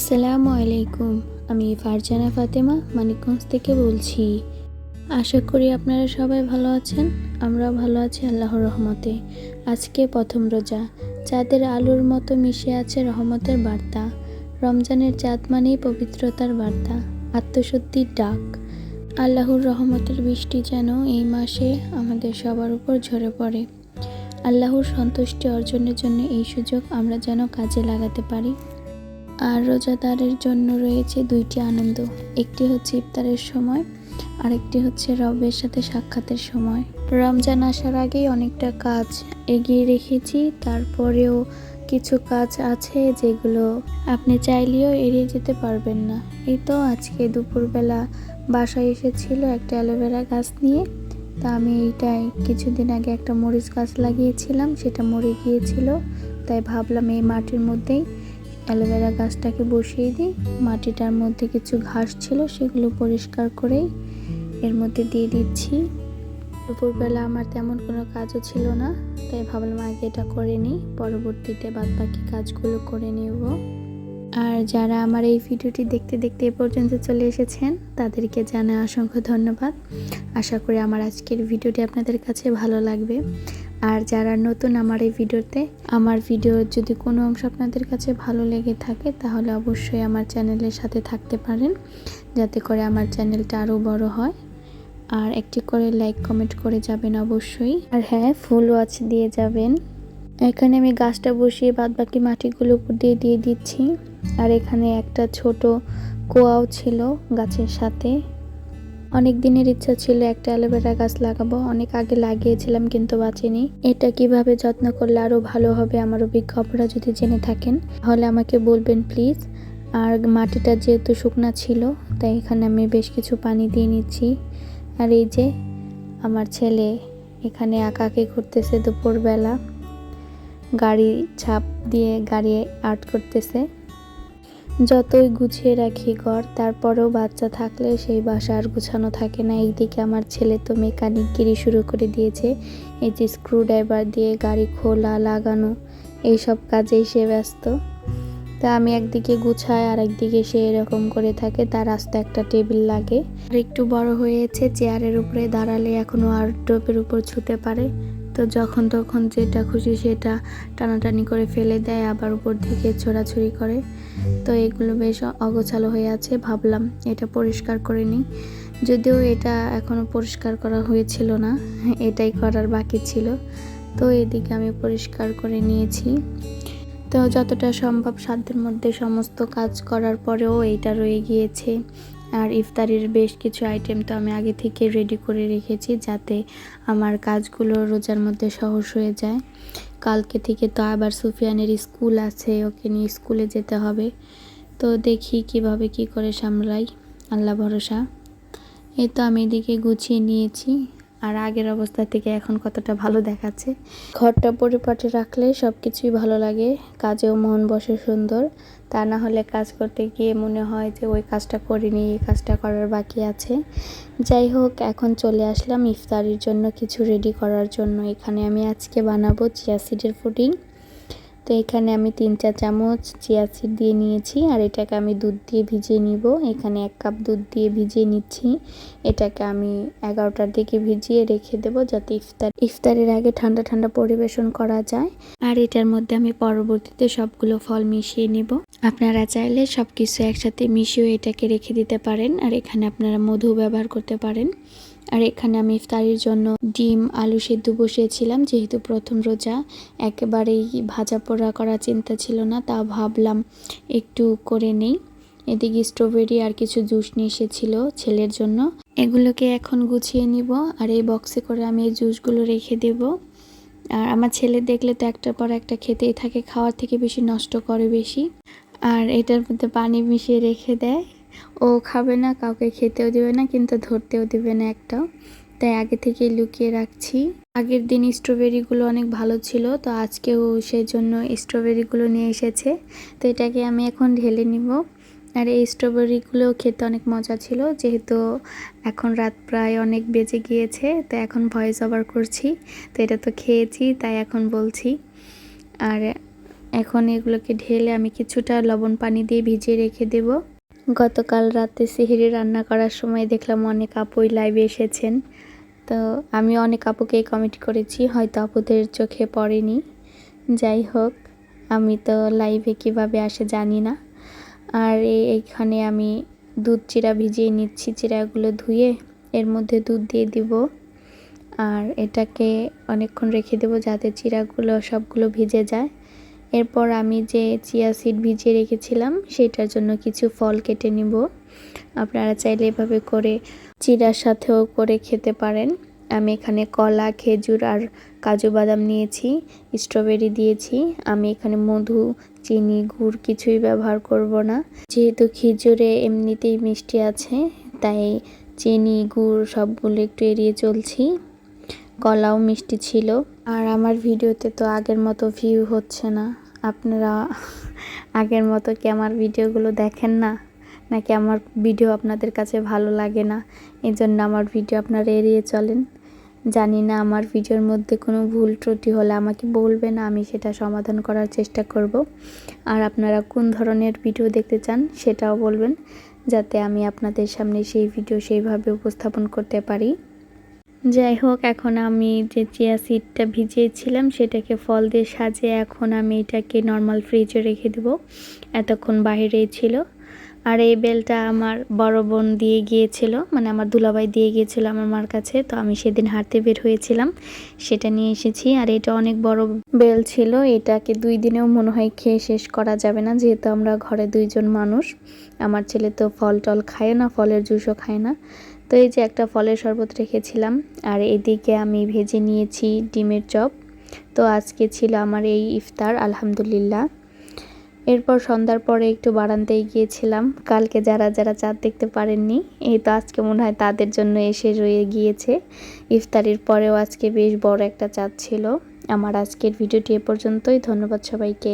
আসসালামু আলাইকুম। আমি ফারজানা ফাতেমা মানিকগঞ্জ থেকে বলছি। আশা করি আপনারা সবাই ভালো আছেন। আমরাও ভালো আছি আল্লাহর রহমতে। আজকে প্রথম রোজা, চাঁদের আলোর মতো মিশে আছে রহমতের বার্তা। রমজানের চাঁদ মানেই পবিত্রতার বার্তা, আত্মশুদ্ধির ডাক। আল্লাহর রহমতের বৃষ্টি যেন এই মাসে আমাদের সবার উপর ঝরে পড়ে। আল্লাহর সন্তুষ্টি অর্জনের জন্য এই সুযোগ আমরা যেন কাজে লাগাতে পারি। আর রোজাদারের জন্য রয়েছে দুইটি আনন্দ, একটি হচ্ছে ইফতারের সময়, আরেকটি হচ্ছে রবের সাথে সাক্ষাতের সময়। রমজান আসার আগেই অনেকটা কাজ এগিয়ে রেখেছি, তারপরেও কিছু কাজ আছে যেগুলো আপনি চাইলেও এড়িয়ে যেতে পারবেন না। এই তো আজকে দুপুরবেলা বাসায় এসেছিল একটা অ্যালোভেরা গাছ নিয়ে। তা আমি এইটাই কিছুদিন আগে একটা মরিচ গাছ লাগিয়েছিলাম, সেটা মরে গিয়েছিল। তাই ভাবলাম এই মাটির মধ্যেই অ্যালোভেরা গাছটাকে বসিয়ে দিই। মাটিটার মধ্যে কিছু ঘাস ছিল, সেগুলো পরিষ্কার করেই এর মধ্যে দিয়ে দিচ্ছি। দুপুরবেলা আমার তেমন কোনো কাজও ছিল না, তাই ভাবলাম আগে এটা করে নিই, পরবর্তীতে বাদবাকি কাজগুলো করে নেব। আর যারা আমার এই ভিডিওটি দেখতে দেখতে এ পর্যন্ত চলে এসেছেন তাদেরকে জানাই অসংখ্য ধন্যবাদ। আশা করি আমার আজকের ভিডিওটি আপনাদের কাছে ভালো লাগবে। আর যারা নতুন আমার এই ভিডিওতে, আমার ভিডিওর যদি কোনো অংশ আপনাদের কাছে ভালো লেগে থাকে তাহলে অবশ্যই আমার চ্যানেলের সাথে থাকতে পারেন, যাতে করে আমার চ্যানেলটা আরও বড় হয়। আর একটি করে লাইক কমেন্ট করে যাবেন অবশ্যই। আর হ্যাঁ, ফুল ওয়াচ দিয়ে যাবেন। এখানে আমি গাছটা বসিয়ে বাদবাকি মাটিগুলো উপর দিয়ে দিয়ে দিচ্ছি। আর এখানে একটা ছোট কুয়াও ছিল গাছের সাথে। অনেক দিনের ইচ্ছা ছিল একটা অ্যালোভেরা গাছ লাগাবো, অনেক আগে লাগিয়েছিলাম কিন্তু বাঁচেনি। এটা কিভাবে যত্ন করলে আরও ভালো হবে আমার অভিজ্ঞ অপরা যদি জেনে থাকেন তাহলে আমাকে বলবেন প্লিজ। আর মাটিটা যেহেতু শুকনা ছিল তাই এখানে আমি বেশ কিছু পানি দিয়ে নিচ্ছি। আর এই যে আমার ছেলে এখানে আঁকাআঁকি করতেছে, দুপুরবেলা গাড়ি ছাপ দিয়ে গাড়ি আর্ট করতেছে। যতই গুছিয়ে রাখি ঘর, তারপরেও বাচ্চা থাকলে সেই বাসা আর গুছানো থাকে না। এইদিকে আমার ছেলে তো মেকানিকগিরি শুরু করে দিয়েছে। এই যে স্ক্রু ড্রাইভার দিয়ে গাড়ি খোলা লাগানো এইসব কাজেই সে ব্যস্ত। তা আমি একদিকে গুছাই আর একদিকে সে এরকম করে থাকে। তার আস্তে একটা টেবিল লাগে, আর একটু বড় হয়েছে, চেয়ারের উপরে দাঁড়ালে এখনো ওয়ারড্রোবের উপর ছুতে পারে। তো যখন তখন যেটা খুশি সেটা টানাটানি করে ফেলে দেয়, আবার উপর থেকে ছোড়াছুড়ি করে। তো এগুলো বেশ অগোছালো হয়ে আছে, ভাবলাম এটা পরিষ্কার করে নিই। যদিও এটা এখনো পরিষ্কার করা হয়েছিল না, এটাই করার বাকি ছিল। তো এদিকে আমি পরিষ্কার করে নিয়েছি। তো যতটা সম্ভব সাধ্যের মধ্যে সমস্ত কাজ করার পরেও এইটা রয়ে গিয়েছে। আর ইফতারির বেশ কিছু আইটেম তো আমি আগে থেকে রেডি করে রেখেছি, যাতে আমার কাজগুলো রোজার মধ্যে সহজ হয়ে যায়। কালকে থেকে তো আবার সুফিয়ানের স্কুল আছে, ওকে নিয়ে স্কুলে যেতে হবে। তো দেখি কিভাবে কি করে সামলাই, আল্লাহ ভরসা। এই তো আমি এদিকে গুছিয়ে নিয়েছি। আর আগের অবস্থা থেকে এখন কতটা ভালো দেখাচ্ছে। ঘরটা পরিপাটি রাখলে সব কিছুই ভালো লাগে, কাজেও মন বসে সুন্দর। তা না হলে কাজ করতে গিয়ে মনে হয় যে ওই কাজটা করিনি, এই কাজটা করার বাকি আছে। যাই হোক, এখন চলে আসলাম ইফতারির জন্য কিছু রেডি করার জন্য। এখানে আমি আজকে বানাবো চিয়া সিডের পুডিং। তো এখানে আমি 3-4 চামচ চিয়া সিড দিয়ে নিয়েছি, আর এটাকে আমি দুধ দিয়ে ভিজিয়ে নিব। এখানে 1 কাপ দুধ দিয়ে ভিজিয়ে নিচ্ছি। এটাকে আমি 11টার দিকে ভিজিয়ে রেখে দেব, যাতে ইফতারের আগে ঠান্ডা ঠান্ডা পরিবেশন করা যায়। আর এটার মধ্যে আমি পরবর্তীতে সবগুলো ফল মিশিয়ে নেব। আপনারা চাইলে সব কিছু একসাথে মিশিয়ে এটাকে রেখে দিতে পারেন। আর এখানে আপনারা মধু ব্যবহার করতে পারেন। আর এখানে আমি ইফতারির জন্য ডিম আলু সেদ্ধ বসিয়েছিলাম, যেহেতু প্রথম রোজা একেবারেই ভাজা পোড়া করার চিন্তা ছিল না, তা ভাবলাম একটু করে নেই। এদিকে স্ট্রবেরি আর কিছু জুস নিয়ে এসেছিল ছেলের জন্য, এগুলোকে এখন গুছিয়ে নিব। আর এই বক্সে করে আমি এই জুসগুলো রেখে দেব। আর আমার ছেলে দেখলে তো একটার পর একটা খেতেই থাকে, খাওয়ার থেকে বেশি নষ্ট করে বেশি। আর এটার মধ্যে পানি মিশিয়ে রেখে দেয়, ও খাবে না, কাউকে খেতেও দেবে না, কিন্তু ধরতেও দেবে না একটাও। তাই আগে থেকে লুকিয়ে রাখছি। আগের দিন স্ট্রবেরিগুলো অনেক ভালো ছিল, তো আজকেও সেই জন্য স্ট্রবেরিগুলো নিয়ে এসেছে। তো এটাকে আমি এখন ঢেলে নিব। আর এই স্ট্রবেরিগুলো খেতে অনেক মজা ছিল। যেহেতু এখন রাত প্রায় অনেক বেজে গিয়েছে, তো এখন ভয়েস ওভার করছি। তো এটা তো খেয়েছি, তাই এখন বলছি। আর এখন এগুলোকে ঢেলে আমি কিছুটা লবণ পানি দিয়ে ভিজিয়ে রেখে দেব। গতকাল রাতে সেহরি রান্না করার সময় দেখলাম অনেক আপুই লাইভে এসেছেন, তো আমি অনেক আপুকে কমেন্ট করেছি, হয়তো আপুদের চোখে পড়েনি। যাই হোক, আমি তো লাইভে কিভাবে আসে জানি না। আর এইখানে আমি দুধ চিরা ভিজিয়ে নিচ্ছি, চিরাগুলো ধুয়ে এর মধ্যে দুধ দিয়ে দিব আর এটাকে অনেকক্ষণ রেখে দেব যাতে চিরাগুলো সবগুলো ভিজে যায়। এরপর আমি যে চিয়া সিড ভিজিয়ে রেখেছিলাম সেটার জন্য কিছু ফল কেটে নিব। আপনারা চাইলে এভাবে করে চিরার সাথেও করে খেতে পারেন। আমি এখানে কলা, খেজুর আর কাজু বাদাম নিয়েছি, স্ট্রবেরি দিয়েছি। আমি এখানে মধু, চিনি, গুড় কিছুই ব্যবহার করব না, যেহেতু খেজুরে এমনিতেই মিষ্টি আছে, তাই চিনি, গুড় সবগুলো একটু এড়িয়ে চলছি। কলাও মিষ্টি ছিল। আর আমার ভিডিওতে তো আগের মতো ভিউ হচ্ছে না। আপনারা আগের মতো কি আমার ভিডিওগুলো দেখেন না, নাকি আমার ভিডিও আপনাদের কাছে ভালো লাগে না, এই জন্য আমার ভিডিও আপনারা এড়িয়ে চলেন? জানি না, আমার ভিডিওর মধ্যে কোনো ভুল ত্রুটি হলে আমাকে বলবেন, আমি সেটা সমাধান করার চেষ্টা করব। আর আপনারা কোন ধরনের ভিডিও দেখতে চান সেটাও বলবেন, যাতে আমি আপনাদের সামনে সেই ভিডিও সেইভাবে উপস্থাপন করতে পারি। যাই হোক, এখন আমি যে চিয়া সিডটা ভিজিয়েছিলাম সেটাকে ফল দিয়ে সাজিয়ে এখন আমি এটাকে নর্মাল ফ্রিজে রেখে দেব। এতক্ষণ বাইরেই ছিল। আর এই বেলটা আমার বড় বোন দিয়ে গিয়েছিল, মানে আমার দুলাভাই দিয়ে গিয়েছিল আমার মার কাছে, তো আমি সেদিন হাঁটতে বের হয়েছিলাম, সেটা নিয়ে এসেছি। আর এটা অনেক বড় বেল ছিল, এটাকে 2 দিনেও মনে হয় খেয়ে শেষ করা যাবে না, যেহেতু আমরা ঘরে 2 জন মানুষ। আমার ছেলে তো ফল টল খায় না, ফলের জুসও খায় না। তো এই যে একটা ফলের শরবত রেখেছিলাম, আর এদিকে আমি ভেজে নিয়েছি ডিমের চপ। তো আজকে ছিল আমার এই ইফতার, আলহামদুলিল্লাহ। এরপর সন্ধ্যার পরে একটু বারান্দায় গিয়েছিলাম, কালকে যারা যারা চাঁদ দেখতে পারেননি, এই তো আজকে মনে হয় তাদের জন্য এসে রয়ে গিয়েছে। ইফতারির পরেও আজকে বেশ বড় একটা চাঁদ ছিল। আমার আজকের ভিডিওটি এ পর্যন্তই। ধন্যবাদ সবাইকে।